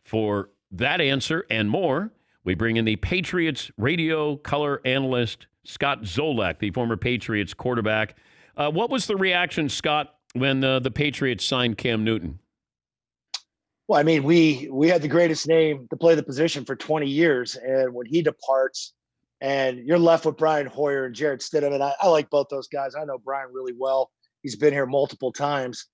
For that answer and more, we bring in the Patriots radio color analyst, Scott Zolak, the former Patriots quarterback. What was the reaction, Scott, when the Patriots signed Cam Newton? Well, I mean, we had the greatest name to play the position for 20 years, and when he departs and you're left with Brian Hoyer and Jarrett Stidham, and I like both those guys. I know Brian really well. He's been here multiple times.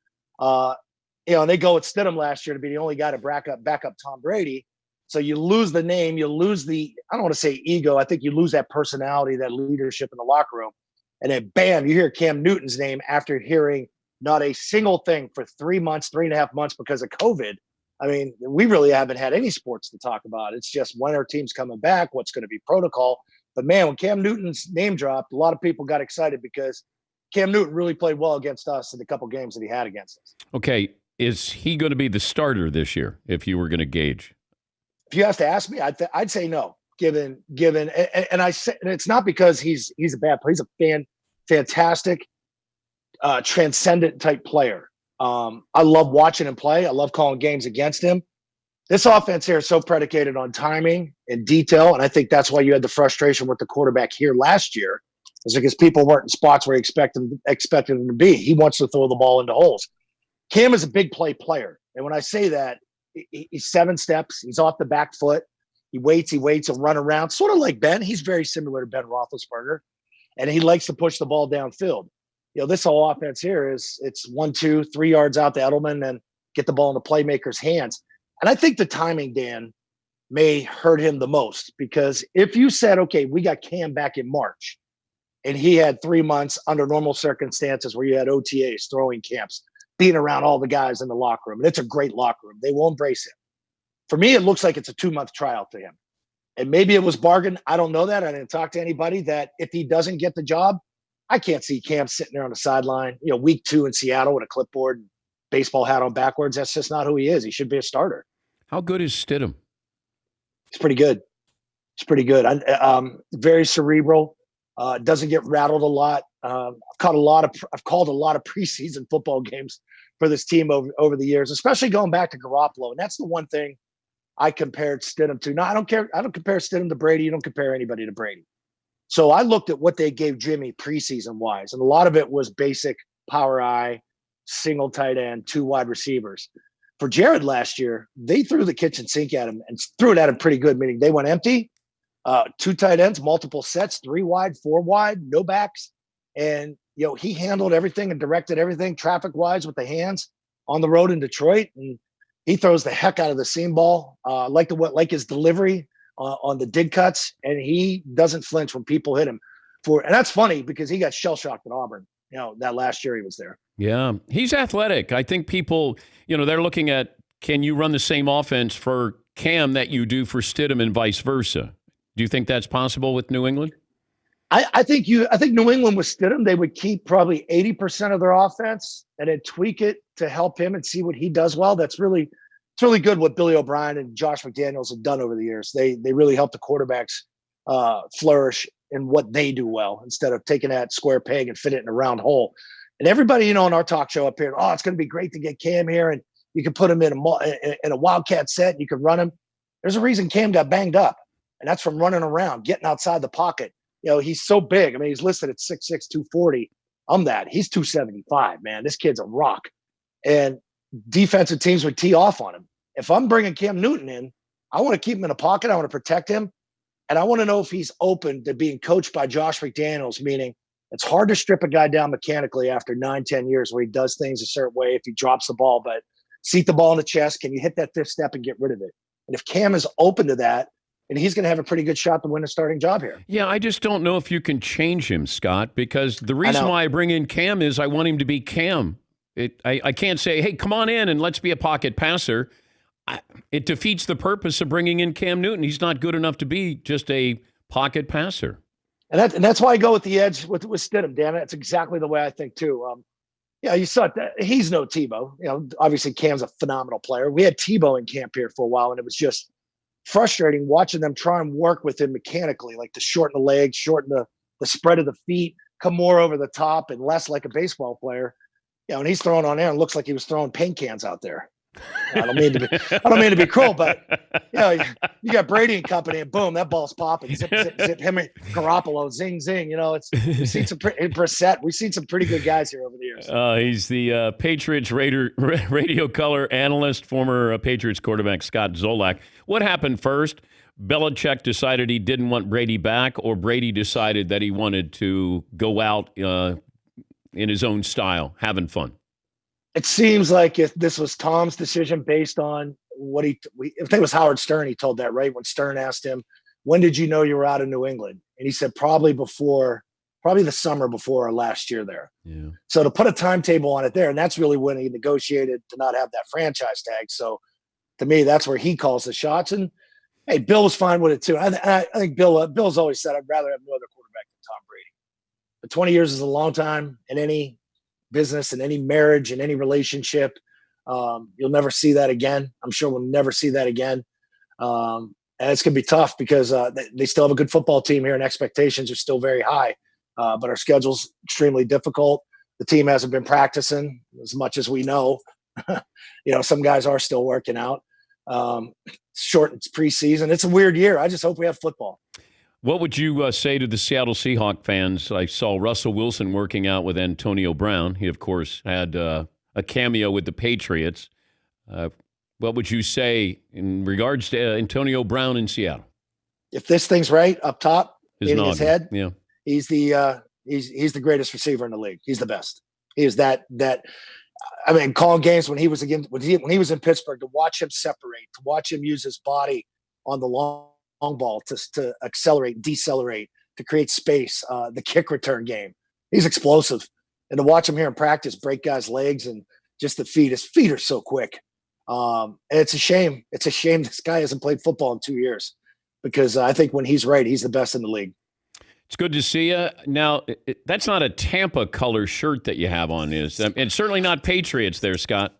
And they go with Stidham last year to be the only guy to back up Tom Brady. So you lose the name, you lose I don't want to say ego. I think you lose that personality, that leadership in the locker room. And then bam, you hear Cam Newton's name after hearing not a single thing for 3 months, 3.5 months because of COVID. I mean, we really haven't had any sports to talk about. It's just when our team's coming back, what's going to be protocol. But man, when Cam Newton's name dropped, a lot of people got excited because Cam Newton really played well against us in the couple games that he had against us. Okay. Is he going to be the starter this year, if you were going to gauge? If you have to ask me, I'd say no. Given, and I say, and it's not because he's a bad player. He's a fantastic, transcendent type player. I love watching him play. I love calling games against him. This offense here is so predicated on timing and detail, and I think that's why you had the frustration with the quarterback here last year, is because people weren't in spots where he expected him to be. He wants to throw the ball into holes. Cam is a big play player. And when I say that, he's 7 steps. He's off the back foot. He waits, he'll run around. Sort of like Ben. He's very similar to Ben Roethlisberger. And he likes to push the ball downfield. This whole offense here it's 1, 2, 3 yards out to Edelman and get the ball in the playmaker's hands. And I think the timing, Dan, may hurt him the most. Because if you said, okay, we got Cam back in March, and he had 3 months under normal circumstances where you had OTAs, throwing camps, being around all the guys in the locker room. And it's a great locker room. They will embrace him. For me, it looks like it's a 2-month trial to him. And maybe it was bargain. I don't know that. I didn't talk to anybody that if he doesn't get the job, I can't see Cam sitting there on the sideline, week 2 in Seattle with a clipboard and baseball hat on backwards. That's just not who he is. He should be a starter. How good is Stidham? He's pretty good. Very cerebral. Doesn't get rattled a lot. I've called a lot of preseason football games for this team over the years, especially going back to Garoppolo. And that's the one thing I compared Stidham to. No, I don't care. I don't compare Stidham to Brady. You don't compare anybody to Brady. So I looked at what they gave Jimmy preseason wise, and a lot of it was basic power eye, single tight end, 2 wide receivers. For Jarrett last year, they threw the kitchen sink at him and threw it at him pretty good, meaning they went empty. 2 tight ends, multiple sets, 3 wide, 4 wide, no backs. And, he handled everything and directed everything traffic wise with the hands on the road in Detroit. And he throws the heck out of the seam ball, like his delivery on the dig cuts. And he doesn't flinch when people hit him and that's funny because he got shell shocked at Auburn, that last year he was there. Yeah. He's athletic. I think people, they're looking at, can you run the same offense for Cam that you do for Stidham and vice versa? Do you think that's possible with New England? I think New England with Stidham, they would keep probably 80% of their offense and then tweak it to help him and see what he does well. It's really good what Billy O'Brien and Josh McDaniels have done over the years. They really help the quarterbacks flourish in what they do well instead of taking that square peg and fit it in a round hole. And everybody, on our talk show up here, it's going to be great to get Cam here, and you can put him in a Wildcat set, and you can run him. There's a reason Cam got banged up, and that's from running around, getting outside the pocket. He's so big. I mean, he's listed at 6'6", 240. He's 275, man. This kid's a rock. And defensive teams would tee off on him. If I'm bringing Cam Newton in, I want to keep him in a pocket. I want to protect him. And I want to know if he's open to being coached by Josh McDaniels, meaning it's hard to strip a guy down mechanically after 9-10 years where he does things a certain way if he drops the ball, but seat the ball in the chest, can you hit that 5th step and get rid of it? And if Cam is open to that, and he's going to have a pretty good shot to win a starting job here. Yeah, I just don't know if you can change him, Scott, because the reason why I bring in Cam is I want him to be Cam. I can't say, hey, come on in and let's be a pocket passer. It defeats the purpose of bringing in Cam Newton. He's not good enough to be just a pocket passer. And that's why I go with the edge with Stidham, Dan. That's exactly the way I think, too. You saw it. He's no Tebow. Obviously Cam's a phenomenal player. We had Tebow in camp here for a while, and it was just frustrating watching them try and work with him mechanically, like to shorten the legs, shorten the spread of the feet, come more over the top and less like a baseball player. And he's throwing on air and looks like he was throwing paint cans out there. I don't mean to be cruel, but you got Brady and company, and boom, that ball's popping. Zip, zip, zip. Him and Garoppolo, zing, zing. We've seen some Brissett. We've seen some pretty good guys here over the years. He's the Patriots radio color analyst, former Patriots quarterback Scott Zolak. What happened first? Belichick decided he didn't want Brady back, or Brady decided that he wanted to go out in his own style, having fun? It seems like if this was Tom's decision based on what I think it was Howard Stern, he told that, right? When Stern asked him, when did you know you were out of New England? And he said, probably the summer before our last year there. Yeah. So to put a timetable on it there, and that's really when he negotiated to not have that franchise tag. So to me, that's where he calls the shots. And hey, Bill was fine with it too. I think Bill's always said, I'd rather have no other quarterback than Tom Brady. But 20 years is a long time in any business, in any marriage, in any relationship. You'll never see that again. I'm sure we'll never see that again. And it's going to be tough because they still have a good football team here and expectations are still very high. But our schedule's extremely difficult. The team hasn't been practicing as much as we know. Some guys are still working out. It's preseason. It's a weird year. I just hope we have football. What would you say to the Seattle Seahawks fans? I saw Russell Wilson working out with Antonio Brown. He, of course, had a cameo with the Patriots. What would you say in regards to Antonio Brown in Seattle? If this thing's right up top in his head, yeah, he's the greatest receiver in the league. He's the best. He is that. I mean, calling games when he was in Pittsburgh, to watch him separate, to watch him use his body on the long ball to accelerate, decelerate, to create space, the kick return game. He's explosive. And to watch him here in practice break guys' legs and just the feet. His feet are so quick. And it's a shame. It's a shame this guy hasn't played football in 2 years because I think when he's right, he's the best in the league. It's good to see you. Now, that's not a Tampa color shirt that you have on, is it? And certainly not Patriots there, Scott.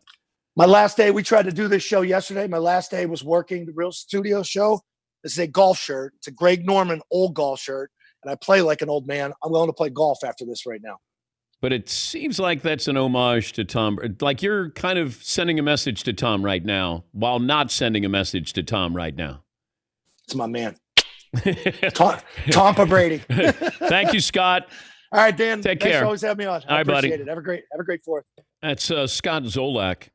My last day, we tried to do this show yesterday. My last day was working the Real Studio show. This is a golf shirt. It's a Greg Norman old golf shirt, and I play like an old man. I'm going to play golf after this right now. But it seems like that's an homage to Tom. Like you're kind of sending a message to Tom right now while not sending a message to Tom right now. It's my man. Tampa Brady. Thank you, Scott. All right, Dan. Take Thanks care. for always having me on. I appreciate it. Have a great 4th. That's Scott Zolak.